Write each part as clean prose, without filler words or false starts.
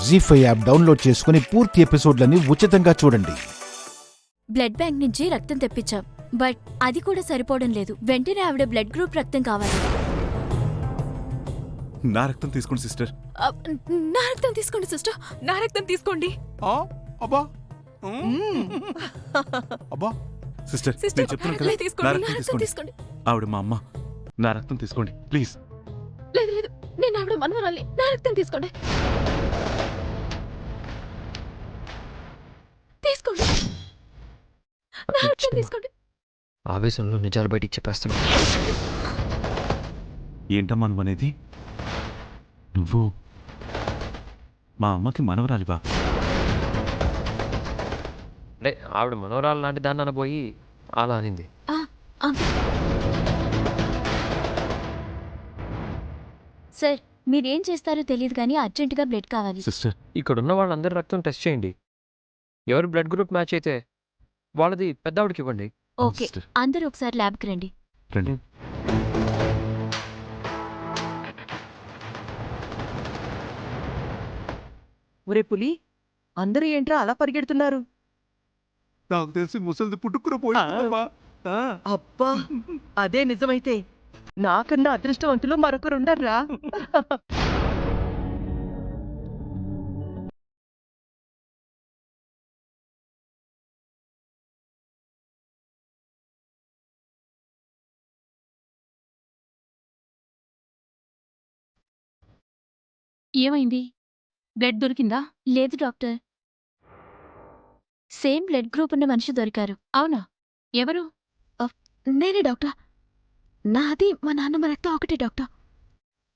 జీ5 app download చేసుకుని పూర్తి ఎపిసోడ్లని ఉచితంగా చూడండి. బ్లడ్ బ్యాంక్ నుంచి రక్తం తెప్పించాం, బట్ అది కూడా సరిపోవడం లేదు. వెంటనే ఆవిడ బ్లడ్ గ్రూప్ రక్తం కావాలి. నా రక్తం తీసుకోండి సిస్టర్. నా రక్తం తీసుకోండి సిస్టర్, నా రక్తం తీసుకోండి. అబ్బా అబ్బా సిస్టర్, నేను చెప్తున్నాను కదా, నా రక్తం తీసుకోండి. ఆవిడ మా అమ్మ, నా రక్తం తీసుకోండి ప్లీజ్. లేదు లేదు, నేను ఆవిడ మనవరాలి, నా రక్తం తీసుకోండి. తీసుకోండి, నా రక్తం తీసుకోండి. ఆవేశంలో నిజాలు బయటికి చెప్పేస్తున్నా. ఏంటమ్మా నువ్వు అనేది? నువ్వు మా అమ్మకి మనవరాలివా? అంటే ఆవిడ మనోరాలు లాంటి దాన్ని అనబోయి అలా అనింది. సార్, మీరేం చేస్తారో తెలియదు కానీ అర్జెంటుగా బ్లడ్ కావాలి. సిస్టర్, ఇక్కడున్న వాళ్ళందరి రక్తం టెస్ట్ చేయండి. ఎవరు బ్లడ్ గ్రూప్ మ్యాచ్ అయితే వాళ్ళది పెద్దవాడికి ఇవ్వండి. ఓకే, అందరూ ఒకసారి ల్యాబ్కి రండి. రండి. ఒరే పులి, అందరూ ఏంట్రా అలా పరిగెడుతున్నారు? నాకు తెలిసి ముసలిది పుట్టుకుర పోయిందమ్మా. అబ్బా, అదే నిజమైతే నాకన్నా అదృష్టవంతులు మరొకరుండర్రా. ఏమైంది? బ్లడ్ దొరికిందా? లేదు డాక్టర్, సేమ్ బ్లడ్ గ్రూప్ ఉన్న మనిషి దొరికారు. అవునా? ఎవరు? నేనే డాక్టర్. నాది మా నాన్నమ్మ రక్తం ఒకటే డాక్టర్.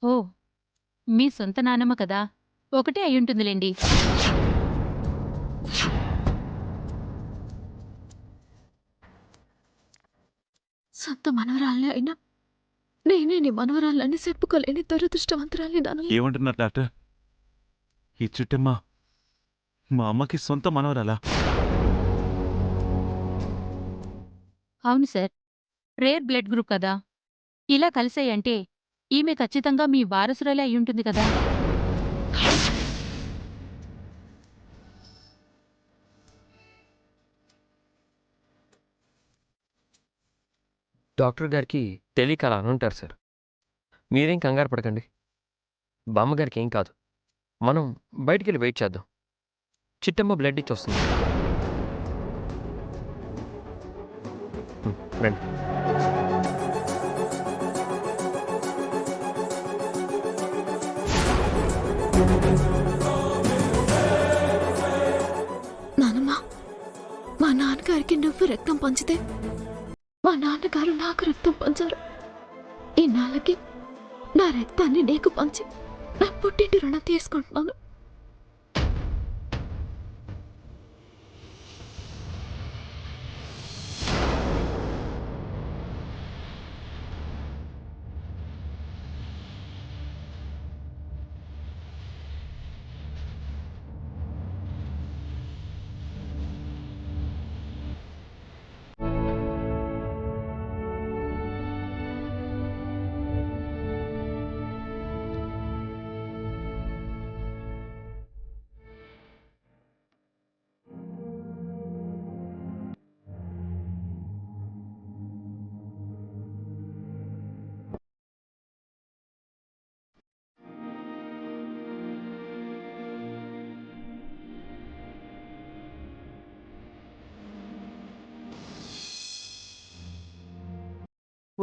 ఓ, మీ సొంత నానమ్మ కదా, ఒకటే అయ్యుంటుందిలేండి. సొంత మనవరాలే అయినా నేనే నీ మనవరాలని చెప్పుకోలేని దురదృష్టవంతురాలి నాన్న. ఏమంటున్నారు డాక్టర్? ఈ చుట్టమ్మ మా అమ్మకి సొంత మనవరాలా? అవును సార్, రేర్ బ్లడ్ గ్రూప్ కదా. ఇలా కలిసాయంటే ఈమె ఖచ్చితంగా మీ వారసురాలే అయ్యుంటుంది కదా. డాక్టర్ గారికి తెలియక అలా అనుంటారు సార్. మీరేం కంగారు పడకండి. బామ్మగారికి ఏం కాదు. మనం బయటికి వెళ్ళి వెయిట్ చేద్దాం. చిట్టమ్మ బ్లడ్ ఇచ్చి వస్తుంది. రండి. నానమ్మ, మా నాన్నగారికి నువ్వు రక్తం పంచితే మా నాన్నగారు నాకు రక్తం పంచారు. ఇన్నాళ్ళకి నా రక్తాన్ని నీకు పంచి నా పుట్టింటి రుణం తీసుకుంటున్నాను.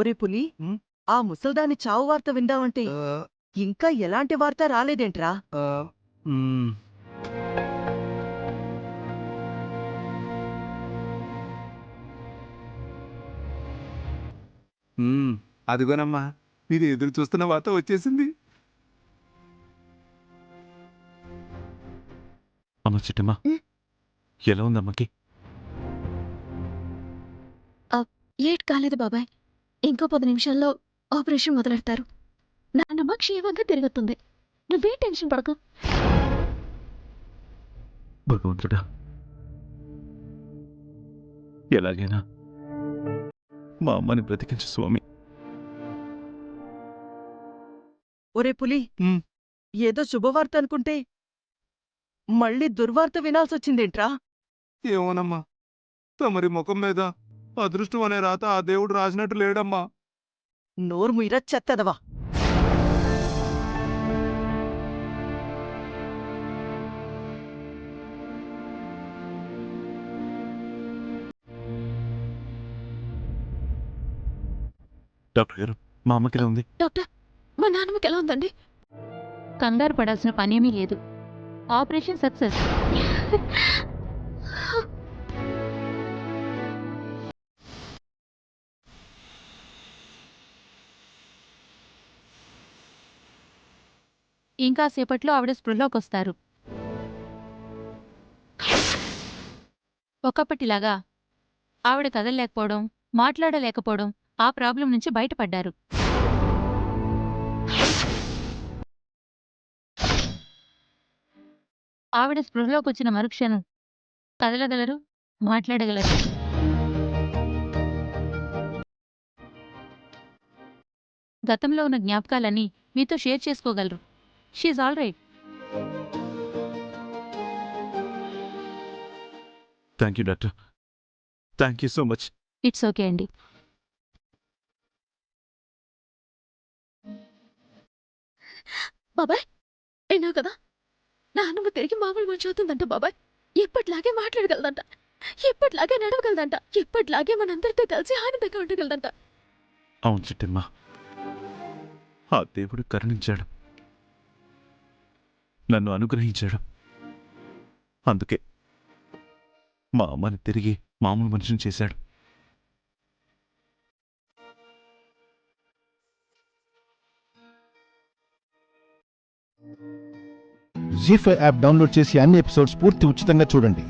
ఒరే పులి, ఆ ముసల్దాని చావు వార్త విందామంటే ఇంకా ఎలాంటి వార్త రాలేదేంట్రా? అదిగోనమ్మా, మీరు ఎదురు చూస్తున్న వార్త వచ్చేసింది. అమ్మ చిట్టమ్మా, ఎలా ఉంది అమ్మకి? ఏట్ కాలేదు బాబాయ్, ఇంకో 10 నిమిషాల్లో ఆపరేషన్ మొదలెడతారు. నాన్నమ్మ క్షేమంగా తిరుగుతుంది, నువ్వే టెన్షన్ పడకు. భగవంతుడా, ఎలాగైనా మా అమ్మని బ్రతికించు స్వామి. ఒరే పులి, ఏదో శుభవార్త అనుకుంటే మళ్ళీ దుర్వార్త వినాల్సొచ్చిందేంట్రా? ఏమోనమ్మా, తమరి ముఖం మీద అదృష్టం అనే రాత ఆ దేవుడు రాసినట్టు లేడమ్మా. నోరు మీర చెత్తదవా. డాక్టర్ గారు, మా అమ్మకి ఎలా ఉంది? డాక్టర్, మా నాన్నమ్మకి ఎలా ఉందండి? కంగారు పడాల్సిన పనేమీ లేదు. Operation success. ఇంకా సేపట్లో ఆవిడ స్పృహలోకొస్తారు. ఒకప్పటిలాగా ఆవిడ కదలలేకపోవడం, మాట్లాడలేకపోవడం, ఆ ప్రాబ్లం నుంచి బయటపడ్డారు. ఆవిడ స్పృహలోకొచ్చిన మరుక్షణం కదలగలరు, మాట్లాడగలరు. గతంలో ఉన్న జ్ఞాపకాలన్నీ మీతో షేర్ చేసుకోగలరు. షీఈ్ all right. Thank you doctor, thank you so much. It's okay అండి. బాబాయ్, విన్నావు కదా, నాన్నమ్మ తిరిగి మామూలు మనిషి అవుతుందంట బాబాయ్. ఎప్పటిలాగే మాట్లాడగలదంట, ఎప్పటిలాగే నడవగలదంట, ఎప్పటిలాగే మనందరితో కలిసి ఆనందంగా ఉండగలదంట. అవును చిట్టమ్మ, ఆ దేవుడు కరుణించాడు, నన్ను అనుగ్రహించాడు. అందుకే మా అమ్మని తిరిగి మామూలు మనిషిని చేశాడు. జీ5 యాప్ డౌన్లోడ్ చేసి అన్ని ఎపిసోడ్స్ పూర్తి ఉచితంగా చూడండి.